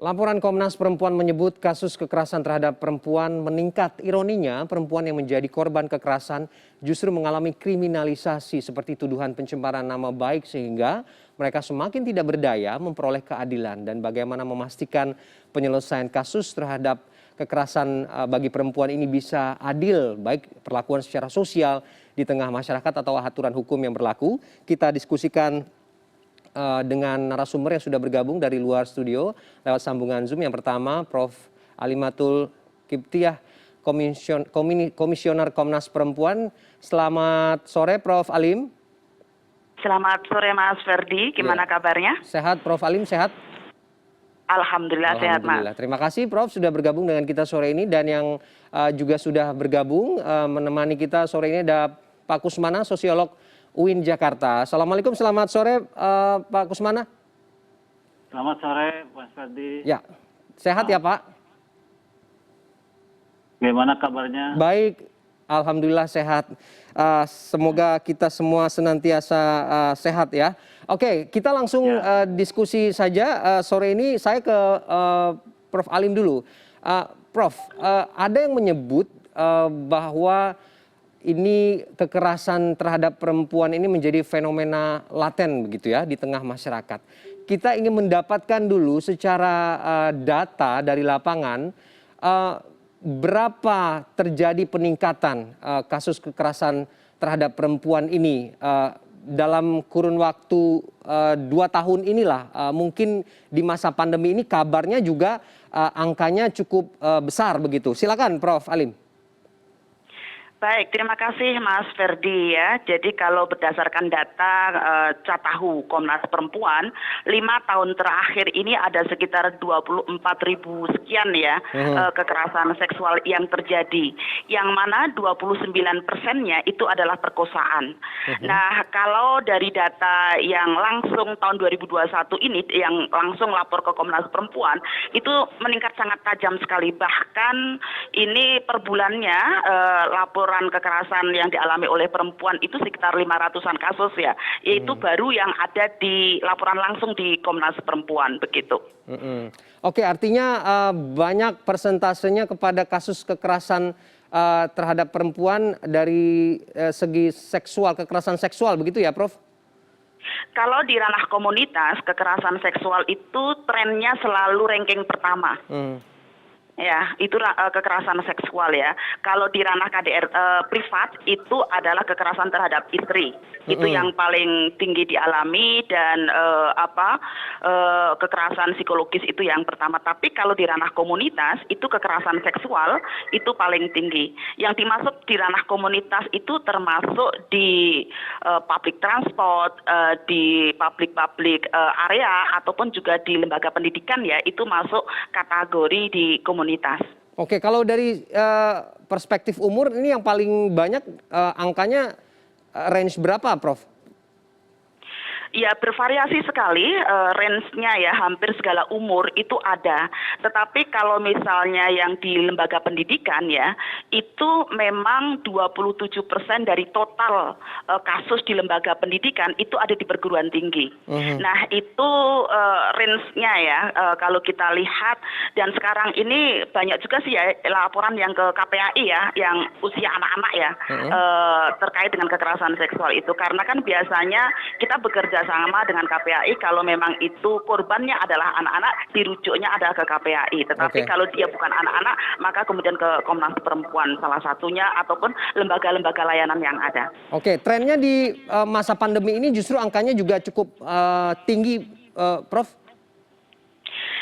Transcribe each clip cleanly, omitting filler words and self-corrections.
Laporan Komnas Perempuan menyebut kasus kekerasan terhadap perempuan meningkat. Ironinya, perempuan yang menjadi korban kekerasan justru mengalami kriminalisasi seperti tuduhan pencemaran nama baik sehingga mereka semakin tidak berdaya memperoleh keadilan. Dan bagaimana memastikan penyelesaian kasus terhadap kekerasan bagi perempuan ini bisa adil, baik perlakuan secara sosial di tengah masyarakat atau aturan hukum yang berlaku. Kita diskusikan dengan narasumber yang sudah bergabung dari luar studio lewat sambungan Zoom. Yang pertama, Prof. Alimatul Kiptiah, Komisioner Komnas Perempuan. Selamat sore, Prof. Alim. Selamat sore, Mas Ferdi. Gimana kabarnya? Sehat, Prof. Alim, sehat? Alhamdulillah sehat, Mas. Terima kasih, Prof. sudah bergabung dengan kita sore ini. Dan yang juga sudah bergabung menemani kita sore ini ada Pak Kusmana, sosiolog UIN Jakarta. Assalamualaikum, selamat sore Pak Kusmana. Selamat sore, Mas Ferdi. Ya, sehat ya Pak? Bagaimana kabarnya? Baik, alhamdulillah sehat. Semoga kita semua senantiasa sehat ya. Oke, kita langsung diskusi saja. Sore ini saya ke Prof. Alim dulu. Prof, ada yang menyebut bahwa ini kekerasan terhadap perempuan ini menjadi fenomena laten begitu ya di tengah masyarakat. Kita ingin mendapatkan dulu secara data dari lapangan berapa terjadi peningkatan kasus kekerasan terhadap perempuan ini dalam kurun waktu 2 tahun inilah. Mungkin di masa pandemi ini kabarnya juga angkanya cukup besar begitu. Silakan Prof. Alim. Baik, terima kasih Mas Ferdi ya. Jadi kalau berdasarkan data Catahu Komnas Perempuan, 5 tahun terakhir ini ada sekitar 24.000 sekian ya kekerasan seksual yang terjadi. Yang mana 29%-nya itu adalah perkosaan. Nah, kalau dari data yang langsung tahun 2021 ini yang langsung lapor ke Komnas Perempuan itu meningkat sangat tajam sekali. Bahkan ini per bulannya laporan kekerasan yang dialami oleh perempuan itu sekitar 500-an kasus ya, yaitu baru yang ada di laporan langsung di Komnas Perempuan begitu. Oke, artinya banyak persentasenya kepada kasus kekerasan terhadap perempuan dari segi seksual, kekerasan seksual begitu ya, Prof? Kalau di ranah komunitas, kekerasan seksual itu trennya selalu ranking pertama. Ya, itu kekerasan seksual ya. Kalau di ranah KDR privat itu adalah kekerasan terhadap istri. Itu yang paling tinggi dialami dan kekerasan psikologis itu yang pertama. Tapi kalau di ranah komunitas itu kekerasan seksual itu paling tinggi. Yang dimaksud di ranah komunitas itu termasuk di public transport, di public area ataupun juga di lembaga pendidikan ya, itu masuk kategori di komunitas. Oke, kalau dari perspektif umur ini yang paling banyak angkanya range berapa, Prof? Ya, bervariasi sekali range-nya ya, hampir segala umur itu ada. Tetapi kalau misalnya yang di lembaga pendidikan ya, itu memang 27% dari total kasus di lembaga pendidikan itu ada di perguruan tinggi. Nah, itu range-nya ya, kalau kita lihat. Dan sekarang ini banyak juga sih ya laporan yang ke KPAI ya, yang usia anak-anak ya, terkait dengan kekerasan seksual itu. Karena kan biasanya kita bekerja sama dengan KPAI, kalau memang itu korbannya adalah anak-anak, dirujuknya adalah ke KPAI. Tetapi kalau dia bukan anak-anak, maka kemudian ke Komnas Perempuan salah satunya, ataupun lembaga-lembaga layanan yang ada. Oke, trennya di masa pandemi ini justru angkanya juga cukup tinggi, Prof?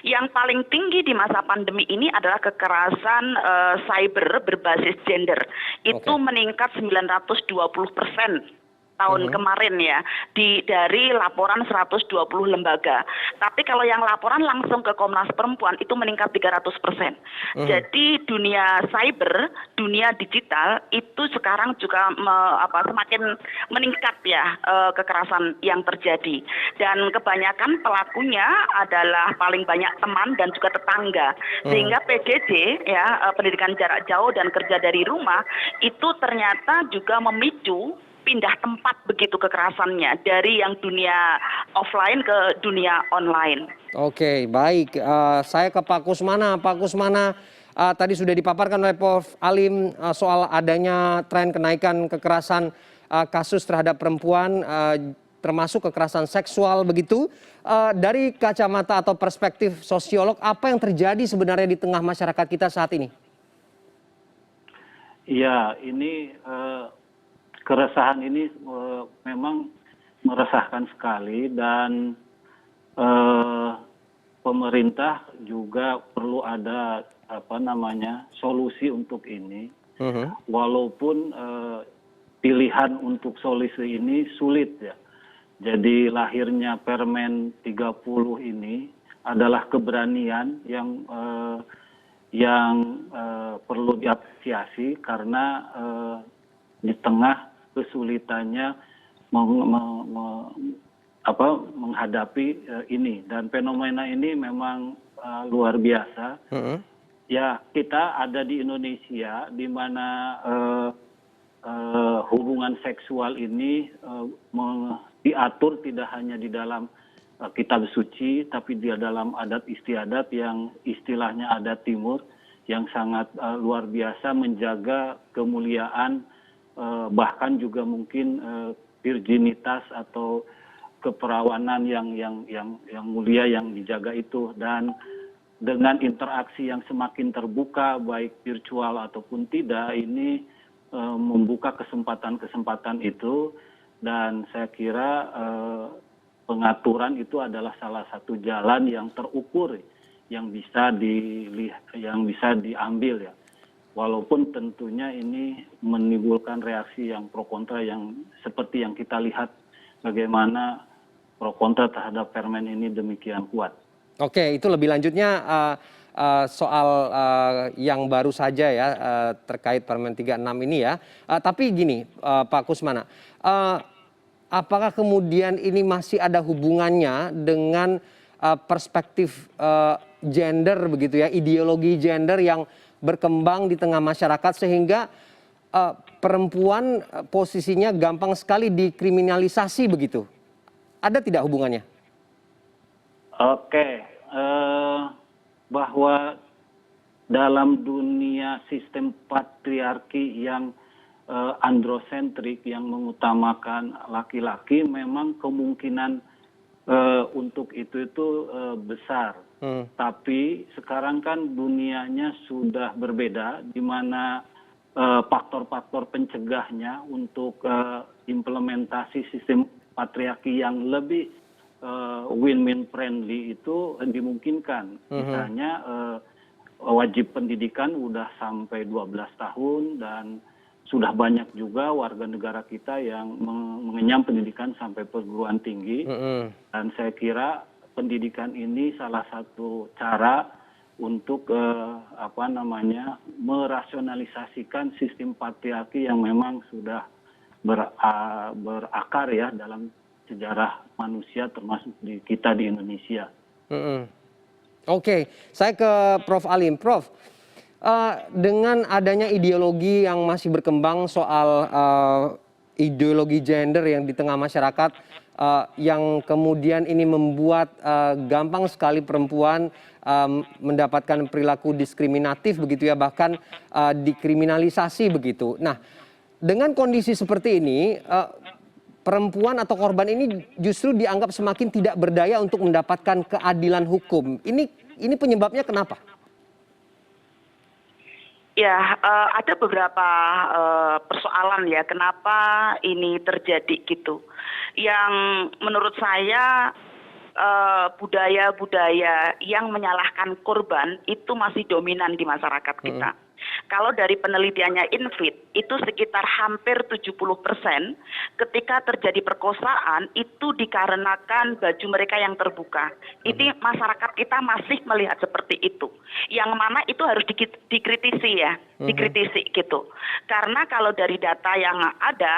Yang paling tinggi di masa pandemi ini adalah kekerasan cyber berbasis gender. Itu meningkat 920% tahun kemarin ya, dari laporan 120 lembaga. Tapi kalau yang laporan langsung ke Komnas Perempuan itu meningkat 300%. Jadi dunia cyber, dunia digital itu sekarang juga semakin meningkat ya kekerasan yang terjadi. Dan kebanyakan pelakunya adalah paling banyak teman dan juga tetangga. Sehingga PJJ ya, pendidikan jarak jauh dan kerja dari rumah itu ternyata juga memicu pindah tempat begitu kekerasannya dari yang dunia offline ke dunia online. Oke, baik. Saya ke Pak Kusmana. Pak Kusmana, tadi sudah dipaparkan oleh Prof. Alim soal adanya tren kenaikan kekerasan kasus terhadap perempuan, termasuk kekerasan seksual begitu. Dari kacamata atau perspektif sosiolog, apa yang terjadi sebenarnya di tengah masyarakat kita saat ini? Iya, ini keresahan ini memang meresahkan sekali dan pemerintah juga perlu ada solusi untuk ini. Walaupun pilihan untuk solusi ini sulit ya. Jadi lahirnya Permen 30 ini adalah keberanian yang perlu diapresiasi karena di tengah kesulitannya menghadapi ini, dan fenomena ini memang luar biasa. Ya, kita ada di Indonesia di mana hubungan seksual ini diatur tidak hanya di dalam kitab suci, tapi di dalam adat istiadat yang istilahnya adat timur, yang sangat luar biasa menjaga kemuliaan, bahkan juga mungkin virginitas atau keperawanan yang mulia yang dijaga itu. Dan dengan interaksi yang semakin terbuka baik virtual ataupun tidak, ini membuka kesempatan-kesempatan itu, dan saya kira pengaturan itu adalah salah satu jalan yang terukur yang bisa diambil ya. Walaupun tentunya ini menimbulkan reaksi yang pro kontra, yang seperti yang kita lihat bagaimana pro kontra terhadap permen ini demikian kuat. Oke, itu lebih lanjutnya soal yang baru saja ya terkait Permen 36 ini ya. Tapi gini Pak Kusmana, apakah kemudian ini masih ada hubungannya dengan perspektif gender begitu ya, ideologi gender yang berkembang di tengah masyarakat sehingga perempuan posisinya gampang sekali dikriminalisasi begitu? Ada tidak hubungannya? Oke, bahwa dalam dunia sistem patriarki yang androsentrik, yang mengutamakan laki-laki, memang kemungkinan untuk itu besar. Tapi sekarang kan dunianya sudah berbeda, di mana faktor-faktor pencegahnya untuk implementasi sistem patriarki yang lebih win-win friendly itu dimungkinkan. Misalnya wajib pendidikan udah sampai 12 tahun, dan sudah banyak juga warga negara kita yang mengenyam pendidikan sampai perguruan tinggi. Dan saya kira pendidikan ini salah satu cara untuk merasionalisasikan sistem patriarki yang memang sudah berakar ya dalam sejarah manusia, termasuk di kita di Indonesia. Oke, saya ke Prof. Alim. Prof, dengan adanya ideologi yang masih berkembang soal ideologi gender yang di tengah masyarakat, yang kemudian ini membuat gampang sekali perempuan mendapatkan perilaku diskriminatif begitu ya, bahkan dikriminalisasi begitu. Nah, dengan kondisi seperti ini, perempuan atau korban ini justru dianggap semakin tidak berdaya untuk mendapatkan keadilan hukum. Ini penyebabnya kenapa? Ya, ada beberapa persoalan ya kenapa ini terjadi gitu. Yang menurut saya budaya-budaya yang menyalahkan korban itu masih dominan di masyarakat kita. Kalau dari penelitiannya Infit, itu sekitar hampir 70% ketika terjadi perkosaan itu dikarenakan baju mereka yang terbuka. Ini masyarakat kita masih melihat seperti itu. Yang mana itu harus dikritisi ya, dikritisi gitu. Karena kalau dari data yang ada,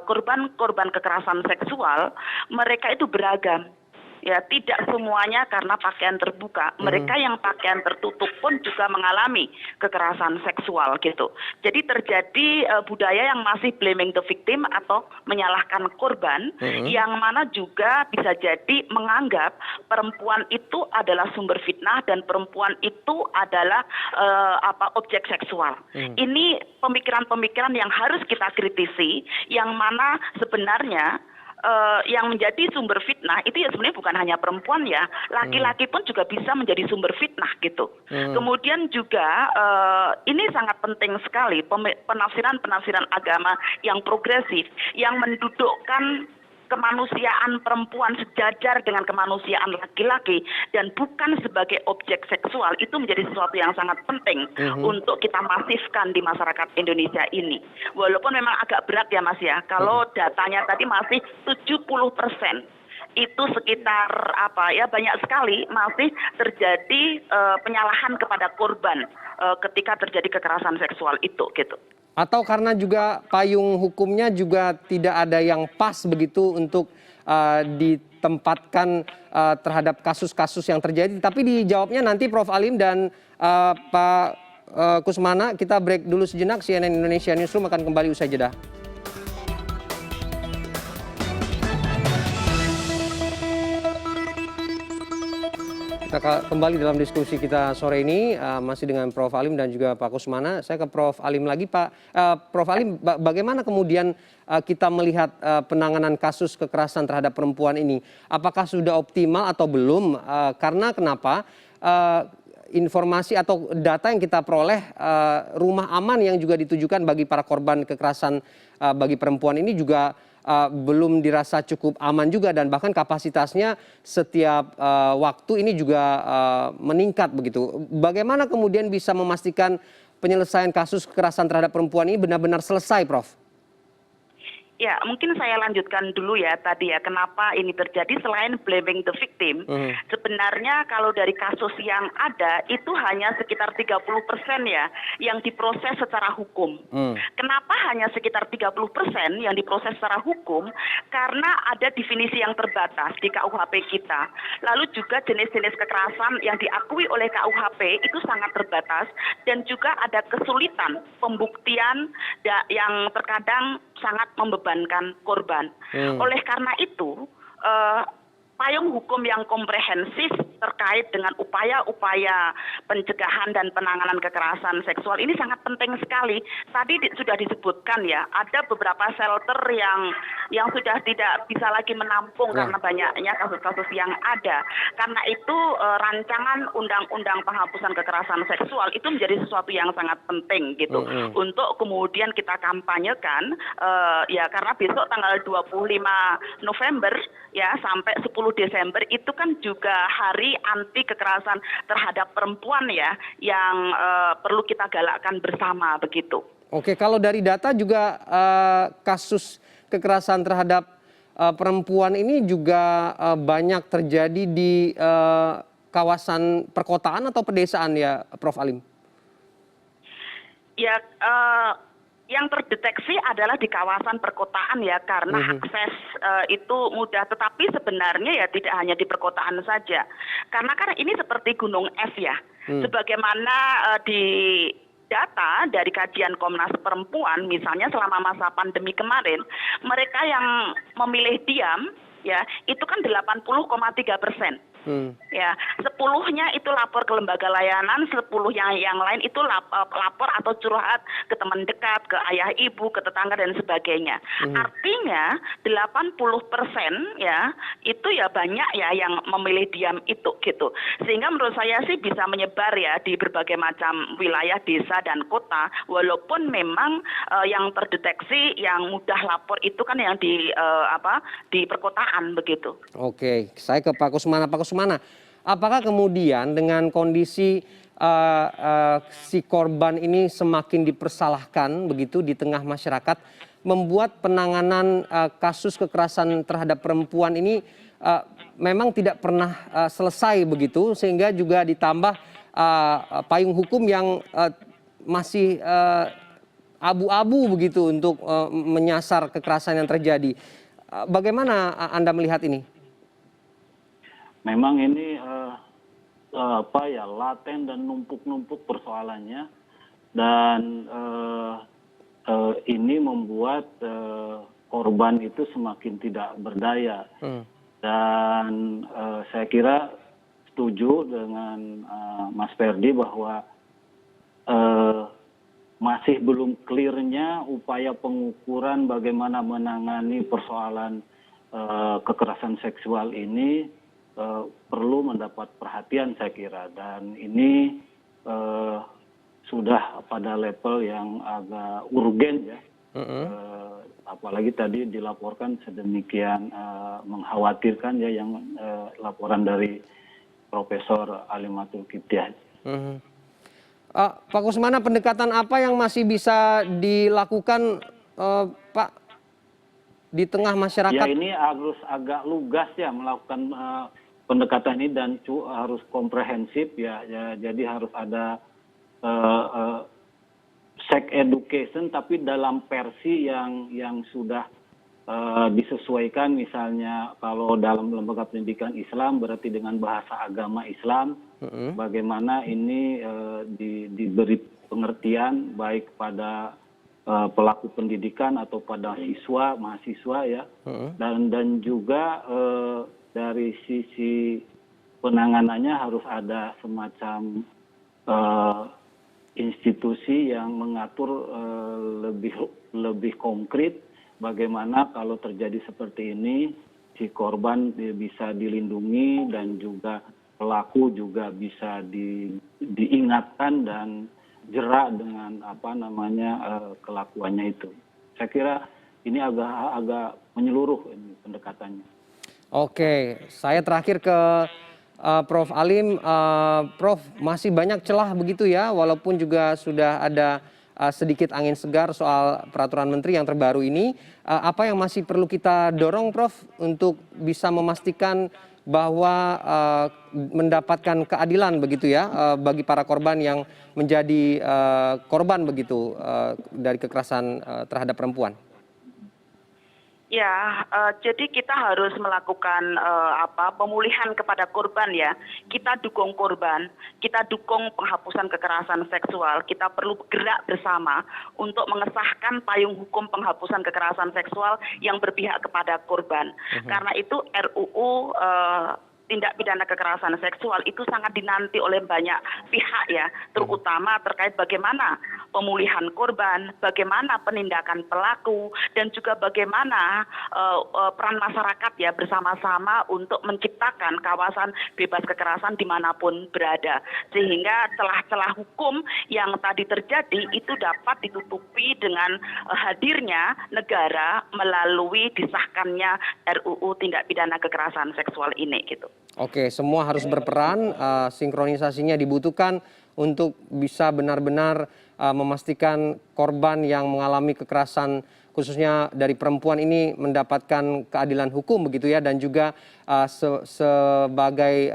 korban-korban kekerasan seksual, mereka itu beragam. ya tidak semuanya karena pakaian terbuka. Mereka yang pakaian tertutup pun juga mengalami kekerasan seksual gitu. Jadi terjadi budaya yang masih blaming the victim atau menyalahkan korban, yang mana juga bisa jadi menganggap perempuan itu adalah sumber fitnah dan perempuan itu adalah objek seksual. Ini pemikiran-pemikiran yang harus kita kritisi, yang mana sebenarnya yang menjadi sumber fitnah itu ya sebenarnya bukan hanya perempuan ya, laki-laki pun juga bisa menjadi sumber fitnah gitu. Kemudian juga ini sangat penting sekali penafsiran agama yang progresif, yang mendudukkan kemanusiaan perempuan sejajar dengan kemanusiaan laki-laki dan bukan sebagai objek seksual, itu menjadi sesuatu yang sangat penting untuk kita masifkan di masyarakat Indonesia ini. Walaupun memang agak berat ya Mas ya, kalau datanya tadi masih 70%. Itu sekitar banyak sekali masih terjadi penyalahan kepada korban ketika terjadi kekerasan seksual itu gitu. Atau karena juga payung hukumnya juga tidak ada yang pas begitu untuk ditempatkan terhadap kasus-kasus yang terjadi. Tapi dijawabnya nanti Prof. Alim dan Pak Kusmana. Kita break dulu sejenak. CNN Indonesia Newsroom akan kembali usai jeda. Kita kembali dalam diskusi kita sore ini masih dengan Prof. Alim dan juga Pak Kusmana. Saya ke Prof. Alim lagi, Pak. Prof. Alim, bagaimana kemudian kita melihat penanganan kasus kekerasan terhadap perempuan ini? Apakah sudah optimal atau belum? Karena kenapa? Informasi atau data yang kita peroleh, rumah aman yang juga ditujukan bagi para korban kekerasan bagi perempuan ini juga belum dirasa cukup aman juga, dan bahkan kapasitasnya setiap waktu ini juga meningkat begitu. Bagaimana kemudian bisa memastikan penyelesaian kasus kekerasan terhadap perempuan ini benar-benar selesai, Prof? Ya, mungkin saya lanjutkan dulu ya tadi ya, kenapa ini terjadi selain blaming the victim. Sebenarnya kalau dari kasus yang ada itu hanya sekitar 30% ya yang diproses secara hukum. Kenapa hanya sekitar 30% yang diproses secara hukum? Karena ada definisi yang terbatas di KUHP kita. Lalu juga jenis-jenis kekerasan yang diakui oleh KUHP itu sangat terbatas, dan juga ada kesulitan pembuktian yang terkadang sangat membebankan korban. Oleh karena itu, payung hukum yang komprehensif terkait dengan upaya-upaya pencegahan dan penanganan kekerasan seksual ini sangat penting sekali. Tadi sudah disebutkan ya, ada beberapa shelter yang sudah tidak bisa lagi menampung karena banyaknya kasus-kasus yang ada. Karena itu rancangan undang-undang penghapusan kekerasan seksual itu menjadi sesuatu yang sangat penting gitu untuk kemudian kita kampanyekan ya, karena besok tanggal 25 November ya sampai 10 Desember itu kan juga hari anti kekerasan terhadap perempuan ya, yang perlu kita galakkan bersama begitu. Oke, kalau dari data juga kasus kekerasan terhadap perempuan ini juga banyak terjadi di kawasan perkotaan atau pedesaan ya, Prof. Alim? Ya, yang terdeteksi adalah di kawasan perkotaan ya, karena akses itu mudah. Tetapi sebenarnya ya tidak hanya di perkotaan saja. Karena ini seperti gunung es ya. Sebagaimana di data dari kajian Komnas Perempuan, misalnya selama masa pandemi kemarin, mereka yang memilih diam ya itu kan 80,3%. Ya, 10-nya itu lapor ke lembaga layanan, 10 yang lain itu lapor atau curhat ke teman dekat, ke ayah ibu, ke tetangga dan sebagainya. Artinya 80% ya itu ya banyak ya yang memilih diam itu gitu. Sehingga menurut saya sih bisa menyebar ya di berbagai macam wilayah desa dan kota, walaupun memang yang terdeteksi yang mudah lapor itu kan yang di perkotaan begitu. Oke, saya ke Pak Kusmana. Pak Kusmana, apakah kemudian dengan kondisi si korban ini semakin dipersalahkan begitu di tengah masyarakat, membuat penanganan kasus kekerasan terhadap perempuan ini memang tidak pernah selesai begitu, sehingga juga ditambah payung hukum yang masih abu-abu begitu untuk menyasar kekerasan yang terjadi. Bagaimana Anda melihat ini? memang ini laten dan numpuk-numpuk persoalannya, dan ini membuat korban itu semakin tidak berdaya. Dan saya kira setuju dengan Mas Ferdi bahwa masih belum clear-nya upaya pengukuran bagaimana menangani persoalan kekerasan seksual ini perlu mendapat perhatian, saya kira. Dan ini sudah pada level yang agak urgen ya. Apalagi tadi dilaporkan sedemikian mengkhawatirkan ya yang laporan dari Profesor Alimatul Kiptiah. Pak Kusmana, pendekatan apa yang masih bisa dilakukan, Pak, di tengah masyarakat? Ya, ini harus agak lugas ya melakukan pendekatan ini, dan harus komprehensif ya. Jadi harus ada sex education, tapi dalam versi yang sudah disesuaikan. Misalnya kalau dalam lembaga pendidikan Islam berarti dengan bahasa agama Islam, bagaimana ini diberi pengertian baik pada pelaku pendidikan atau pada siswa, mahasiswa ya, dan juga dari sisi penanganannya harus ada semacam institusi yang mengatur lebih konkret bagaimana kalau terjadi seperti ini si korban bisa dilindungi dan juga pelaku juga bisa diingatkan dan jerak dengan kelakuannya itu. Saya kira ini agak menyeluruh ini pendekatannya. Oke, saya terakhir ke Prof. Alim. Prof, masih banyak celah begitu ya, walaupun juga sudah ada sedikit angin segar soal peraturan menteri yang terbaru ini. Apa yang masih perlu kita dorong, Prof, untuk bisa memastikan bahwa mendapatkan keadilan begitu ya bagi para korban yang menjadi korban begitu dari kekerasan terhadap perempuan? Ya, jadi kita harus melakukan pemulihan kepada korban ya. Kita dukung korban, kita dukung penghapusan kekerasan seksual. Kita perlu gerak bersama untuk mengesahkan payung hukum penghapusan kekerasan seksual yang berpihak kepada korban. Karena itu RUU tindak pidana kekerasan seksual itu sangat dinanti oleh banyak pihak ya, terutama terkait bagaimana pemulihan korban, bagaimana penindakan pelaku, dan juga bagaimana peran masyarakat ya bersama-sama untuk menciptakan kawasan bebas kekerasan dimanapun berada, sehingga celah-celah hukum yang tadi terjadi itu dapat ditutupi dengan hadirnya negara melalui disahkannya RUU tindak pidana kekerasan seksual ini gitu. Oke, semua harus berperan, sinkronisasinya dibutuhkan untuk bisa benar-benar memastikan korban yang mengalami kekerasan khususnya dari perempuan ini mendapatkan keadilan hukum begitu ya, dan juga sebagai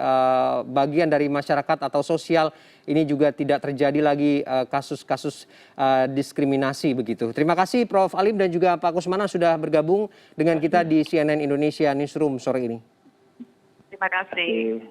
bagian dari masyarakat atau sosial ini juga tidak terjadi lagi kasus-kasus diskriminasi begitu. Terima kasih Prof. Alim dan juga Pak Kusmana sudah bergabung dengan kita di CNN Indonesia Newsroom sore ini. Terima kasih.